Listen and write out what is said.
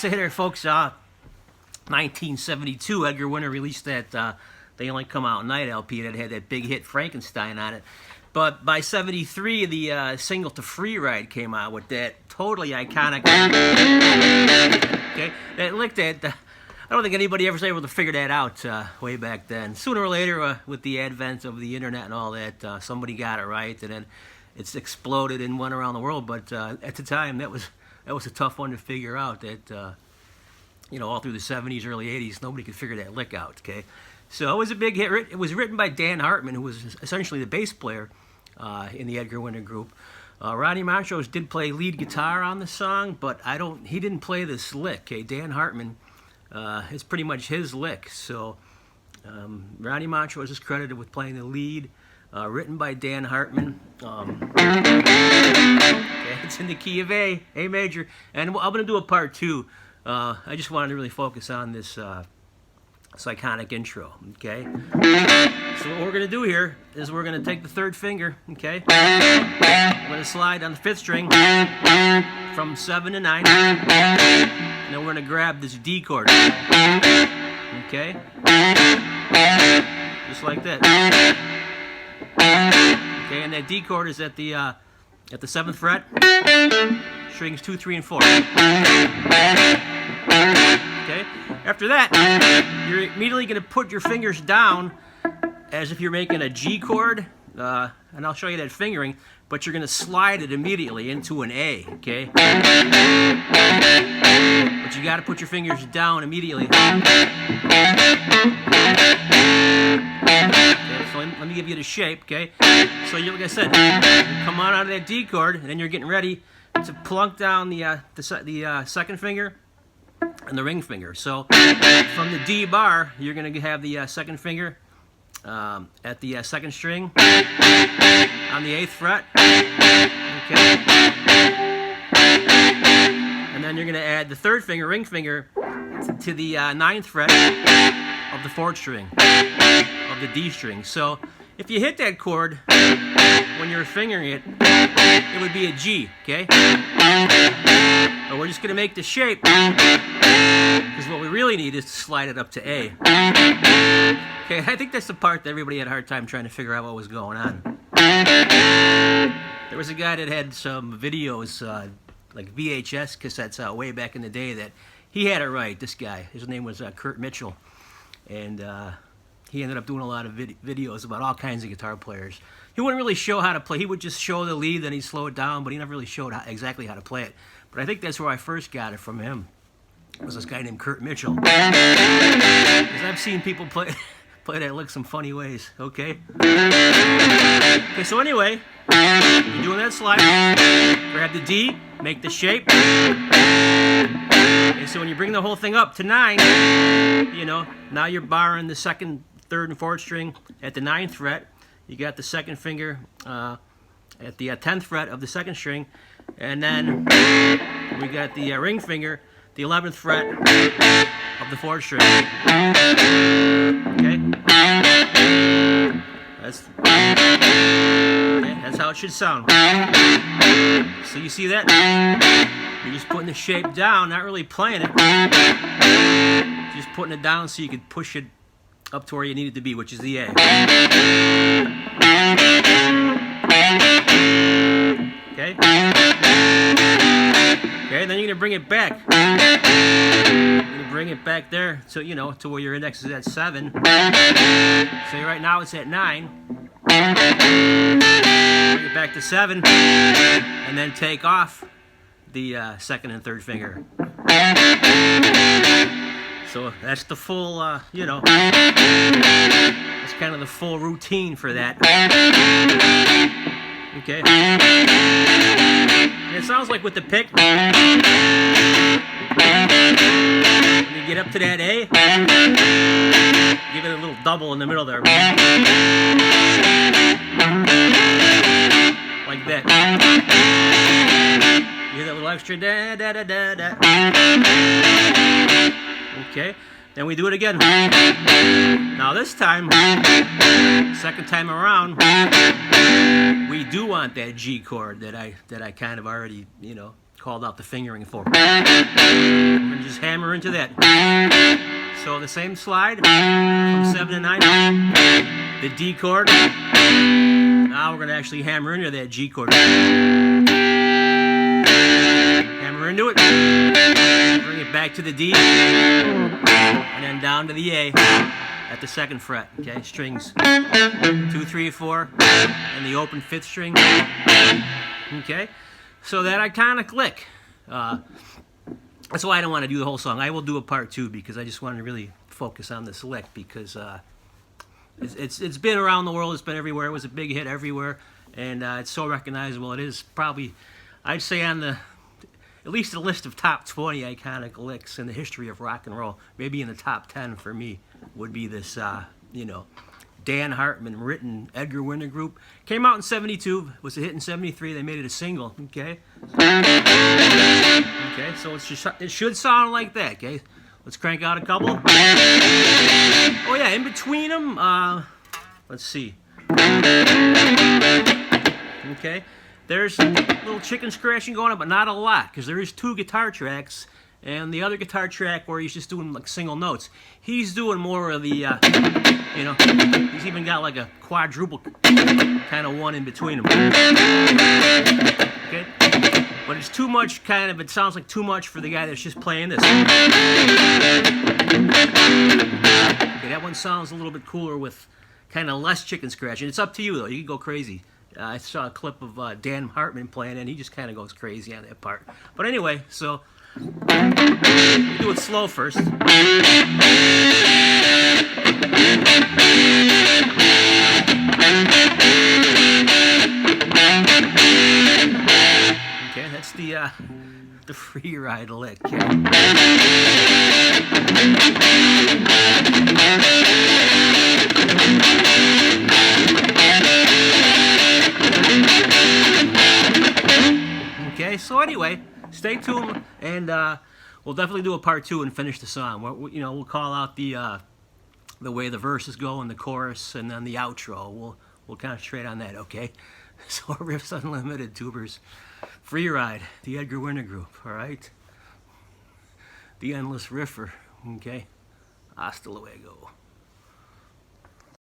say there, folks, 1972, Edgar Winter released that They Only Come Out at Night LP that had that big hit Frankenstein on it. But by 73, the single To Free Ride came out with that totally iconic, okay, that lick that, I don't think anybody ever was able to figure that out way back then. Sooner or later, with the advent of the internet and all that, somebody got it right, and then it's exploded and went around the world. But at the time, that was a tough one to figure out. That you know, all through the 70s, early 80s, nobody could figure that lick out. Okay, so it was a big hit. It was written by Dan Hartman, who was essentially the bass player in the Edgar Winter group. Ronnie Montrose did play lead guitar on the song, but he didn't play this lick. Okay, Dan Hartman, it's pretty much his lick. So Ronnie Montrose is credited with playing the lead, written by Dan Hartman. Okay, it's in the key of A major, and I'm going to do a part 2. I just wanted to really focus on this iconic intro, okay? So what we're going to do here is we're going to take the third finger, okay? We're going to slide on the 5th string from 7 to 9, and then we're going to grab this D chord, okay? Just like that. Okay, and that D chord is at the 7th fret, strings 2, 3, and 4. Okay. After that, you're immediately going to put your fingers down as if you're making a G chord, and I'll show you that fingering, but you're going to slide it immediately into an A, okay? But you got to put your fingers down immediately. Okay, so let me give you the shape, okay? So like I said, you come on out of that D chord, and then you're getting ready to plunk down the second finger and the ring finger. So from the D bar, you're going to have the second finger at the 2nd string on the 8th fret. Okay. And then you're going to add the 3rd finger, ring finger, to the 9th fret of the 4th string of the D string. So if you hit that chord when you're fingering it, it would be a G, okay? But we're just going to make the shape, because what we really need is to slide it up to A. Okay, I think that's the part that everybody had a hard time trying to figure out what was going on. There was a guy that had some videos, like VHS cassettes out way back in the day, that he had it right, this guy. His name was Kurt Mitchell. And he ended up doing a lot of videos about all kinds of guitar players. He wouldn't really show how to play. He would just show the lead, then he'd slow it down, but he never really showed exactly how to play it. But I think that's where I first got it from him. It was this guy named Kurt Mitchell. Because I've seen people play that lick some funny ways, okay? Okay, so anyway, you're doing that slide. Grab the D, make the shape. Okay, so when you bring the whole thing up to 9, you know, now you're barring the 2nd, 3rd, and 4th string at the 9th fret. You got the 2nd finger at the 10th fret of the 2nd string, and then we got the ring finger, the 11th fret of the 4th string. Okay, that's how it should sound. So you see that? You're just putting the shape down, not really playing it. Just putting it down so you could push it up to where you need it to be, which is the A. Okay? Okay, then you're going to bring it back. You're going to bring it back there to, you know, to where your index is at 7. So right now it's at 9. Bring it back to 7. And then take off the 2nd and 3rd finger. So that's the full, you know, that's kind of the full routine for that. Okay. And it sounds like with the pick, when you get up to that A, give it a little double in the middle there. Like that. You hear that little extra da da da da da. Okay, then we do it again. Now this time, second time around, we do want that G chord that I kind of already, you know, called out the fingering for. We're going to just hammer into that. So the same slide from 7 to 9, the D chord. Now we're going to actually hammer into that G chord. Hammer into it. Bring it back to the D. And then down to the A at the 2nd fret. Okay, strings 2, 3, 4, and the open 5th string. Okay, so that iconic lick. That's why I don't want to do the whole song. I will do a part 2 because I just want to really focus on this lick because it's been around the world. It's been everywhere. It was a big hit everywhere, and it's so recognizable. It is probably, I'd say, on the at least a list of top 20 iconic licks in the history of rock and roll. Maybe in the top 10 for me would be this, you know, Dan Hartman written Edgar Winter Group. Came out in 72, was a hit in 73. They made it a single, okay? Okay, so it should sound like that, okay? Let's crank out a couple. Oh yeah, in between them, let's see. Okay, there's a little chicken scratching going on, but not a lot, because there is 2 guitar tracks, and the other guitar track where he's just doing like single notes, he's doing more of the, you know, he's even got like a quadruple kind of one in between them. Okay, but it's too much kind of, it sounds like too much for the guy that's just playing this. Okay, that one sounds a little bit cooler with kind of less chicken scratching. It's up to you though, you can go crazy. I saw a clip of Dan Hartman playing and he just kind of goes crazy on that part. But anyway, so we'll do it slow first. Okay, that's the free ride lick. Okay, so anyway, stay tuned, and we'll definitely do a part 2 and finish the song. We'll call out the way the verses go and the chorus, and then the outro. We'll concentrate on that, okay? So Riffs Unlimited, tubers, free ride, the Edgar Winter Group, all right? The Endless Riffer, okay? Hasta luego.